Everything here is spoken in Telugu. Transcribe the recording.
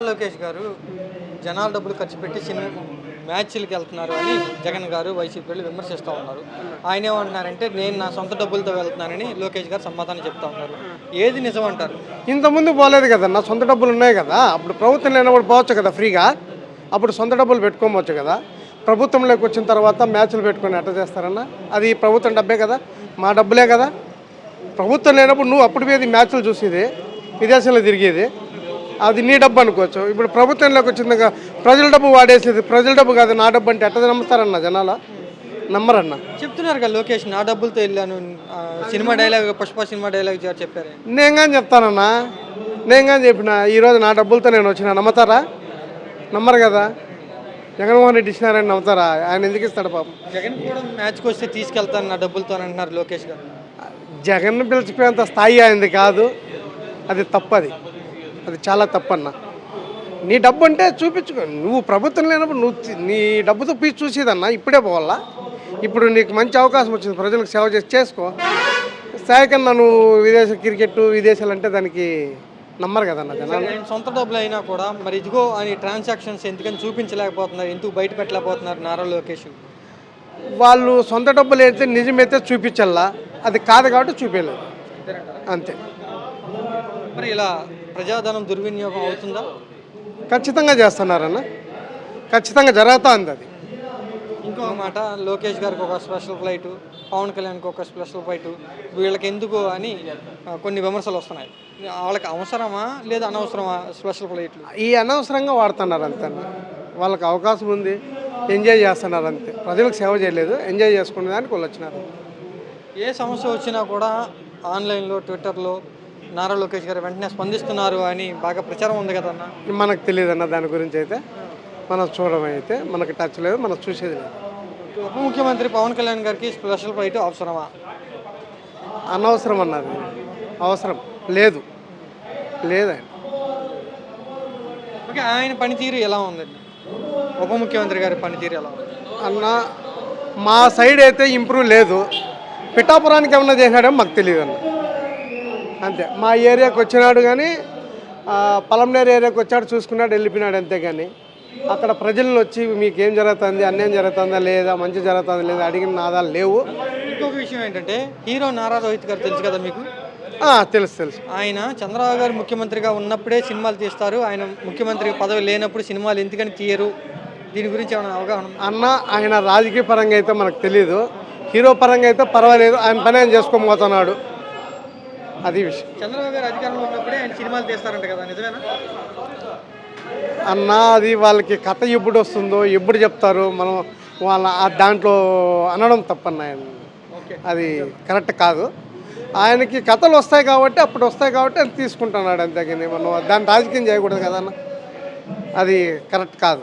లోకేష్ గారు జనాల డబ్బులు ఖర్చు పెట్టి మ్యాచ్లకి వెళ్తున్నారు అని జగన్ గారు వైసీపీ వాళ్ళు విమర్శిస్తూ ఉన్నారు. ఆయన ఏమంటున్నారంటే నేను నా సొంత డబ్బులతో వెళ్తున్నానని లోకేష్ గారు సమాధానం చెప్తా ఉన్నారు. ఏది నిజం అంటారు? ఇంతకుముందు పోలేదు కదా, నా సొంత డబ్బులు ఉన్నాయి కదా, అప్పుడు ప్రభుత్వం లేనప్పుడు పోవచ్చు కదా ఫ్రీగా, అప్పుడు సొంత డబ్బులు పెట్టుకోవచ్చు కదా. ప్రభుత్వంలోకి వచ్చిన తర్వాత మ్యాచ్లు పెట్టుకొని ఎట్లా చేస్తారన్న? అది ప్రభుత్వం డబ్బే కదా, మా డబ్బులే కదా. ప్రభుత్వం లేనప్పుడు నువ్వు అప్పుడు పోయేది మ్యాచ్లు చూసేది, విదేశాల్లో తిరిగేది, అది నీ డబ్బు అనుకోవచ్చు. ఇప్పుడు ప్రభుత్వంలోకి వచ్చిందిగా ప్రజల డబ్బు వాడేసేది, ప్రజల డబ్బు కాదు నా డబ్బు అంటే ఎట్లా నమ్ముతారన్న జనాల? నమ్మరన్న. చెప్తున్నారు కదా లోకేష్ నా డబ్బులతో వెళ్ళాను, cinema dialogue Pushpa cinema dialogue చెప్పారు. నేను కానీ చెప్తానన్నా, నేను కానీ చెప్పిన ఈరోజు నా డబ్బులతో నేను వచ్చిన, నమ్ముతారా? నమ్మరు కదా. జగన్మోహన్ రెడ్డి ఇచ్చినారని నమ్ముతారా? ఆయన ఎందుకు ఇస్తాడు పాపం? జగన్ కూడా మ్యాచ్కి వస్తే తీసుకెళ్తాను నా డబ్బులతో అంటున్నారు లోకేష్ గారు. జగన్ పిలిచిపోయేంత స్థాయి ఆయనది కాదు, అది తప్పది, అది చాలా తప్పన్న. నీ డబ్బు అంటే చూపించుకో, నువ్వు ప్రభుత్వం లేనప్పుడు నువ్వు నీ డబ్బుతో పీచి చూసేదన్నా. ఇప్పుడే పోవాలా? ఇప్పుడు నీకు మంచి అవకాశం వచ్చింది, ప్రజలకు సేవ చేసి చేసుకో. స్థాయి కన్నా నువ్వు క్రికెట్ విదేశాలు అంటే దానికి నమ్మరు కదన్న జనాలు. సొంత డబ్బులు అయినా కూడా మరి ఇదిగో అని ట్రాన్సాక్షన్స్ ఎందుకని చూపించలేకపోతున్నారు, ఎందుకు బయట పెట్టలేకపోతున్నారు నారా లోకేష్? వాళ్ళు సొంత డబ్బులు అయితే నిజమైతే చూపించాలా, అది కాదు కాబట్టి చూపించలేదు, అంతే. మరి ఇలా ప్రజాధనం దుర్వినియోగం అవుతుందా? ఖచ్చితంగా చేస్తున్నారన్న, ఖచ్చితంగా జరుగుతుంది అది. ఇంకో మాట, లోకేష్ గారికి ఒక స్పెషల్ ఫ్లైటు, పవన్ కళ్యాణ్కి ఒక స్పెషల్ ఫ్లైటు, వీళ్ళకి ఎందుకు అని కొన్ని విమర్శలు వస్తున్నాయి. వాళ్ళకి అవసరమా లేదా అనవసరమా స్పెషల్ ఫ్లైట్లు? ఈ అనవసరంగా వాడుతున్నారు అంతే. వాళ్ళకి అవకాశం ఉంది, ఎంజాయ్ చేస్తున్నారు అంతే. ప్రజలకు సేవ చేయలేదు, ఎంజాయ్ చేసుకునే దానికి వాళ్ళు వచ్చినారు. ఏ సమస్య వచ్చినా కూడా ఆన్లైన్లో ట్విట్టర్లో నారా లోకేష్ గారు వెంటనే స్పందిస్తున్నారు అని బాగా ప్రచారం ఉంది కదన్న. మనకు తెలియదన్న దాని గురించి అయితే, మనం చూడమైతే మనకు టచ్ లేదు, మనం చూసేది లేదు. ఉప ముఖ్యమంత్రి పవన్ కళ్యాణ్ గారికి స్పెషల్ ఫ్లైట్ అవసరమా? అనవసరం అన్నది, అవసరం లేదు, లేదండి. ఓకే, ఆయన పనితీరు ఎలా ఉందండి? ఉప ముఖ్యమంత్రి గారి పనితీరు ఎలా ఉంది అన్న? మా సైడ్ అయితే ఇంప్రూవ్ లేదు. పిఠాపురానికి ఏమన్నా చేసినాడేమో మాకు తెలియదు అన్న, అంతే. మా ఏరియాకి వచ్చినాడు కానీ, పలంనేరు ఏరియాకి వచ్చాడు, చూసుకున్నాడు, వెళ్ళిపోయినాడు, అంతే. కానీ అక్కడ ప్రజలను వచ్చి మీకు ఏం జరుగుతుంది, అన్యాయం జరుగుతుందా లేదా, మంచి జరుగుతుందా లేదా అడిగిన నాదాలు లేవు. ఇంకొక విషయం ఏంటంటే, హీరో నారా రోహిత్ గారు తెలుసు కదా మీకు? తెలుసు. ఆయన చంద్రబాబు గారు ముఖ్యమంత్రిగా ఉన్నప్పుడే సినిమాలు తీస్తారు, ఆయన ముఖ్యమంత్రి పదవి లేనప్పుడు సినిమాలు ఎందుకని తీయరు? దీని గురించి ఏమైనా అవగాహన అన్న? ఆయన రాజకీయ పరంగా అయితే మనకు తెలియదు, హీరో పరంగా అయితే పర్వాలేదు, ఆయన పని ఆయన చేసుకోబోతున్నాడు, అది విషయం. చంద్రబాబు గారు అధికారంలో ఉన్నప్పుడే ఆయన సినిమాలు తీస్తారంట కదా, నిజమేనా అన్న? అది వాళ్ళకి కథ ఎప్పుడు వస్తుందో ఎప్పుడు చెప్తారు, మనం వాళ్ళ దాంట్లో అనడం తప్పన్న. అది కరెక్ట్ కాదు. ఆయనకి కథలు వస్తాయి కాబట్టి, అప్పుడు వస్తాయి కాబట్టి అది తీసుకుంటున్నాడు, అంతేగాని మనం దాన్ని రాజకీయం చేయకూడదు కదన్న, అది కరెక్ట్ కాదు.